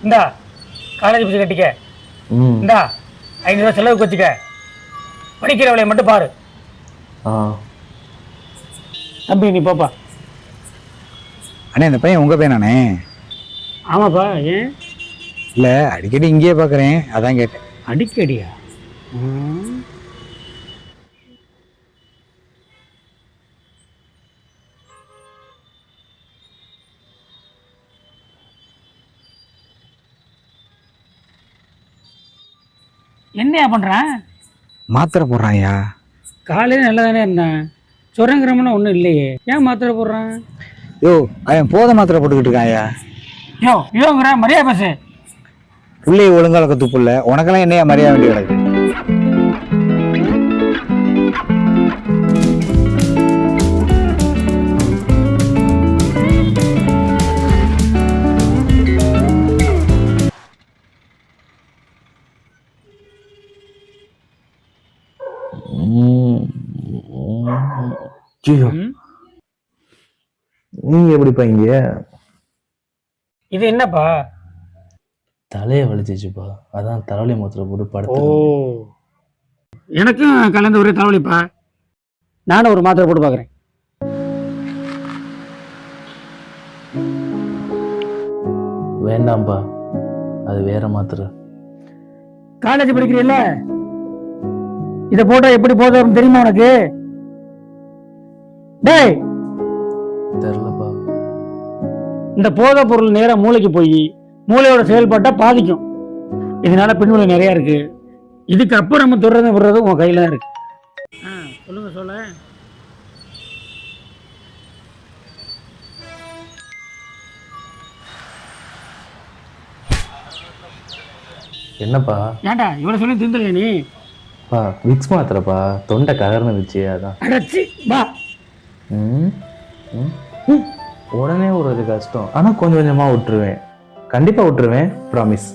இந்தா college fees கட்டிக்க. இந்தா 500 ரூபா செலவுக்கு வச்சுக்க. படிக்கிற வேலையை மட்டும் பாரு. தம்பி நீ போப்பா. அண்ணே இந்த பையன் உங்கள் பையனாண்ணே? ஆமாப்பா. ஏன்? இல்லை அடிக்கடி இங்கேயே பார்க்குறேன், அதான் கேட்டேன். அடிக்கடியா? என்னையா பண்ணுறான்? மாத்திரை போடுறான்யா. காலையில் நல்லா தானே இருந்தேன். சுரங்கிரமனா ஒன்றும் இல்லையே, ஏன் மாத்திரை போடுறான்? யோ அவன் போதை மாத்திரை போட்டுக்கிட்டு இருக்கான்யா. யோங்கிற மரியாதை பேசு. பிள்ளையை ஒழுங்கால கத்துப்புள்ள உனக்கெல்லாம் என்னையா மரியாதை வேண்டி கிடக்கு? நீங்க எப்படிப்பா இங்க? இது என்னப்பா? தலையை வலிச்சிச்சுப்பா, அதான் தலைவலி மாத்திரை போட்டு படுத்து. எனக்கும் கலந்து ஒரே தலைவலிப்பா. நானும் ஒரு மாத்திரை போட்டு பார்க்குறேன். வேண்டாம்ப்பா, அது வேற மாத்திரை. காலேஜ் படிக்கிறீல்ல, இதை போட்டா எப்படி போதும் தெரியுமா உனக்கு? டேய் தெரியலப்பா. இந்த போதை பொருள் நேரா மூளைக்கு போய் மூளையோட செயல்பாட்டை பாதிக்கும். இதனால பின்விளை நிறைய இருக்கு. இதுக்கு அப்புறம் நம்ம தொடர்ந்து விடுறது உன் கையில தான் இருக்கு. சொல்லுங்க சொல்ல. என்னப்பா? ஏன்டா இவ்வளவு சொல்லி திருந்தலையா நீ? பா விக்ஸ் மாத்திரப்பா, தொண்டை கலர்ந்துச்சு அதான். அடச்சி வா. உடனே விடுறது கஷ்டம், ஆனா கொஞ்சம் கொஞ்சமா விட்டுருவேன். கண்டிப்பா விட்டுருவேன், ப்ராமிஸ்.